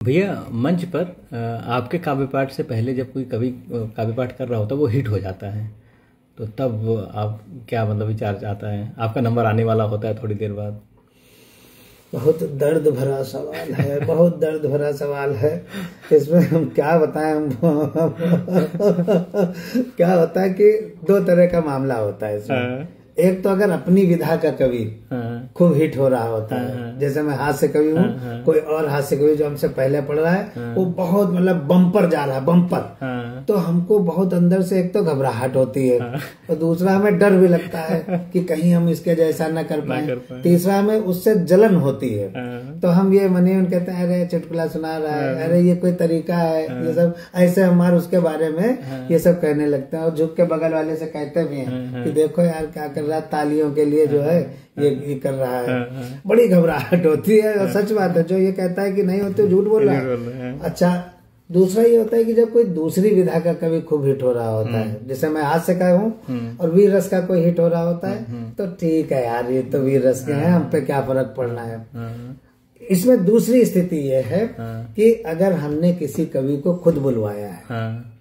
भैया मंच पर आपके काव्य पाठ से पहले जब कोई कवि काव्य पाठ कर रहा होता है वो हिट हो जाता है, तो तब आप क्या मतलब विचार आता है? आपका नंबर आने वाला होता है थोड़ी देर बाद। बहुत दर्द भरा सवाल है, बहुत दर्द भरा सवाल है। इसमें हम क्या बताएं, हम क्या होता है कि दो तरह का मामला होता है इसमें। एक तो अगर अपनी विधा का कवि खूब हिट हो रहा होता है, जैसे मैं हास्य कवि हूँ, कोई और हास्य कवि जो हमसे पहले पढ़ रहा है वो बहुत मतलब बम्पर जा रहा है, बम्पर, तो हमको बहुत अंदर से एक तो घबराहट होती है, और दूसरा हमें डर भी लगता है कि कहीं हम इसके जैसा न कर पाए, तीसरा हमें उससे जलन होती है। तो हम ये मनी कहते हैं अरे चुटकुला सुना रहा है, अरे ये कोई तरीका है, ये सब ऐसे हमारे उसके बारे में ये सब कहने लगते हैं, और झुक के बगल वाले से कहते भी हैं कि देखो यार क्या कर रहा है, तालियों के लिए जो है ये कर रहा है। बड़ी घबराहट होती है, और सच बात है, जो ये कहता है कि नहीं होते झूठ बोल रहा है। अच्छा, दूसरा ये होता है कि जब कोई दूसरी विधा का कवि खूब हिट हो रहा होता है, जैसे मैं हास्य का हूँ और वीर रस का कोई हिट हो रहा होता है, तो ठीक है यार, ये तो वीर रस के हैं, हम पे क्या फर्क पड़ना है। इसमें दूसरी स्थिति ये है कि अगर हमने किसी कवि को खुद बुलवाया है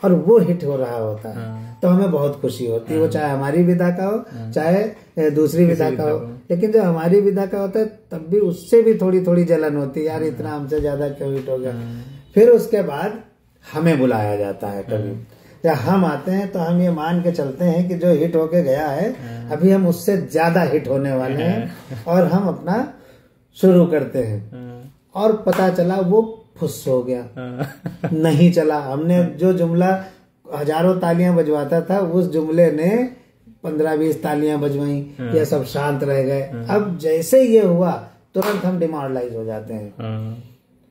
और वो हिट हो रहा होता है, तो हमें बहुत खुशी होती है, वो चाहे हमारी विधा का हो चाहे दूसरी विधा का हो। लेकिन जब हमारी विधा का होता है तब भी उससे भी थोड़ी थोड़ी जलन होती है, यार इतना हमसे ज्यादा क्यों हिट हो गया। फिर उसके बाद हमें बुलाया जाता है कभी, जब हम आते हैं तो हम ये मान के चलते हैं कि जो हिट होके गया है अभी हम उससे ज्यादा हिट होने वाले हैं, और हम अपना शुरू करते हैं, और पता चला वो फुस हो गया, नहीं चला। हमने जो जुमला हजारों तालियां बजवाता था, उस जुमले ने 15-20 तालियां बजवाई, ये सब शांत रह गए। अब जैसे ये हुआ तुरंत हम डिमोरलाइज हो जाते हैं,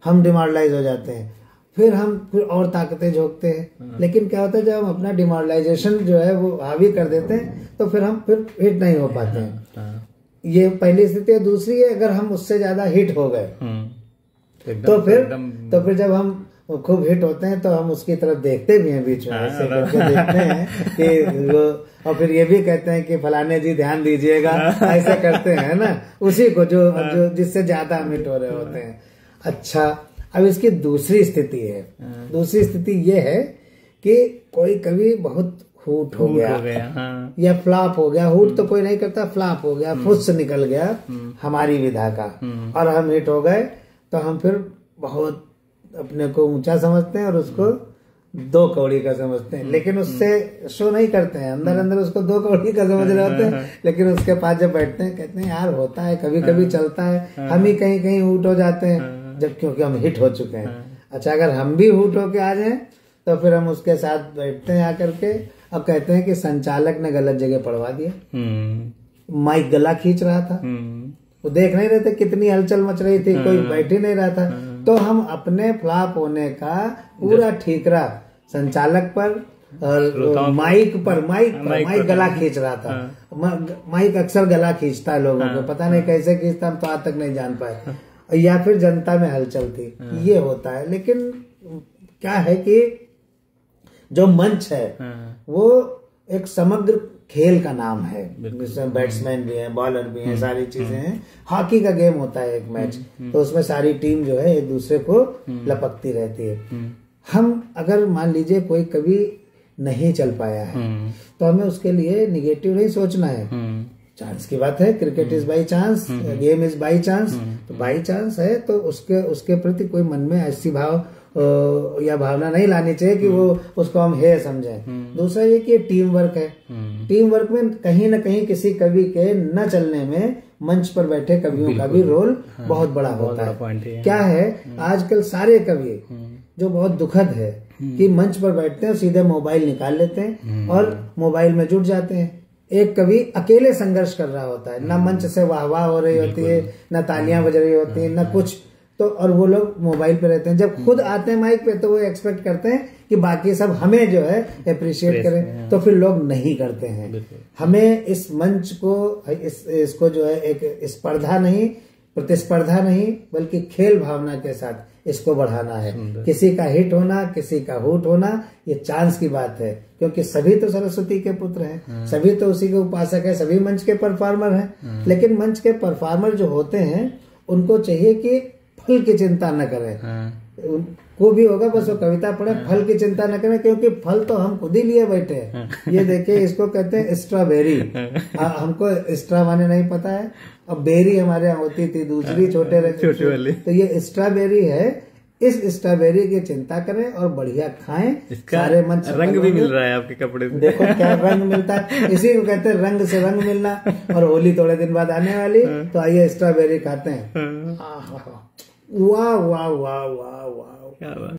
हम डिमोरलाइज हो जाते हैं, फिर हम फिर और ताकतें झोंकते हैं। लेकिन क्या होता है, जब हम अपना डिमोरलाइजेशन जो है वो हावी कर देते हैं, तो फिर हम फिर हिट नहीं हो पाते हैं। ये पहली स्थिति है। दूसरी है, अगर हम उससे ज्यादा हिट हो गए तो फिर जब हम खूब हिट होते हैं तो हम उसकी तरफ देखते भी हैं, बीच में ऐसे करके देखते हैं कि वो, और फिर ये भी कहते हैं कि फलाने जी ध्यान दीजिएगा, ऐसे करते हैं ना, उसी को जो जिससे ज्यादा हम हिट हो रहे होते हैं। अच्छा, अब इसकी दूसरी स्थिति है। दूसरी स्थिति ये है कि कोई कवि बहुत हुट हो गया या फ्लॉप हो गया। हुट तो कोई नहीं करता, फ्लॉप हो गया, फुस निकल गया हमारी विधा का, और हम हिट हो गए, तो हम फिर बहुत अपने को ऊंचा समझते हैं और उसको 2 कौड़ी का समझते हैं, लेकिन उससे शो नहीं करते हैं, अंदर अंदर उसको 2 कौड़ी का समझ रहे होते हैं। लेकिन उसके पास जब बैठते हैं कहते हैं यार होता है, कभी कभी चलता है, हम ही कहीं कहीं हुट हो जाते हैं, जब क्योंकि हम हिट हो चुके हैं। अच्छा, अगर हम भी हुट होके आ जाए तो फिर हम उसके साथ बैठते हैं आकर के, अब कहते हैं कि संचालक ने गलत जगह पढ़वा दिया, माइक गला खींच रहा था, वो देख नहीं रहे थे कितनी हलचल मच रही थी, कोई बैठ ही नहीं रहा था। तो हम अपने फ्लॉप होने का पूरा ठीकरा संचालक पर और माइक गला खींच रहा था। माइक अक्सर गला खींचता है लोगों को, पता नहीं कैसे खींचता, हम तो आज तक नहीं जान पाए, या फिर जनता में हलचल थी, ये होता है। लेकिन क्या है कि जो मंच है वो एक समग्र खेल का नाम है, जिसमें बैट्समैन भी हैं, बॉलर भी हैं, सारी चीजें हैं। हॉकी का गेम होता है एक मैच, तो उसमें सारी टीम जो है एक दूसरे को लपकती रहती है। हम अगर मान लीजिए कोई कभी नहीं चल पाया है, तो हमें उसके लिए निगेटिव नहीं सोचना है। चांस की बात है, cricket is by chance, game is by chance, तो बाई चांस है तो उसके प्रति कोई मन में ऐसी भाव या भावना नहीं लानी चाहिए कि वो उसको हम हे समझें। दूसरा ये कि टीम वर्क है, टीम वर्क में कहीं न कहीं किसी कवि के न चलने में मंच पर बैठे कवियों का भी रोल बहुत बड़ा होता है। क्या है, आजकल सारे कवि, जो बहुत दुखद है कि मंच पर बैठते हैं और सीधे मोबाइल निकाल लेते हैं और मोबाइल में जुट जाते हैं। एक कवि अकेले संघर्ष कर रहा होता है, ना मंच से वाहवाह हो रही होती है, ना तालियां बज रही होती है, ना कुछ, तो और वो लोग मोबाइल पे रहते हैं। जब खुद आते हैं माइक पे तो वो एक्सपेक्ट करते हैं कि बाकी सब हमें जो है अप्रिशिएट करें, तो फिर लोग नहीं करते हैं। हमें इस मंच को इसको जो है एक स्पर्धा नहीं, प्रतिस्पर्धा नहीं, बल्कि खेल भावना के साथ इसको बढ़ाना है। किसी का हिट होना, किसी का हुट होना, ये चांस की बात है, क्योंकि सभी तो सरस्वती के पुत्र हैं, सभी तो उसी के उपासक है, सभी मंच के परफॉर्मर हैं। लेकिन मंच के परफॉर्मर जो होते हैं उनको चाहिए कि फल की चिंता न करें। को भी होगा बस वो कविता पढ़े, फल की चिंता न करें, क्योंकि फल तो हम खुद ही लिए बैठे हैं। ये देखिए, इसको कहते हैं स्ट्रॉबेरी। हमको स्ट्रॉ माने नहीं पता है, अब बेरी हमारे यहाँ होती थी दूसरी छोटे वाली, तो ये स्ट्रॉबेरी है। इस स्ट्रॉबेरी की चिंता करें और बढ़िया खाएं, सारे मन रंग भी मिल रहा है आपके कपड़े में। देखो क्या रंग मिलता है, इसी को कहते हैं रंग से रंग मिलना। और होली थोड़े दिन बाद आने वाली, तो आइए स्ट्रॉबेरी खाते हैं। वाह वाह वाह वाह वाह, क्या बात।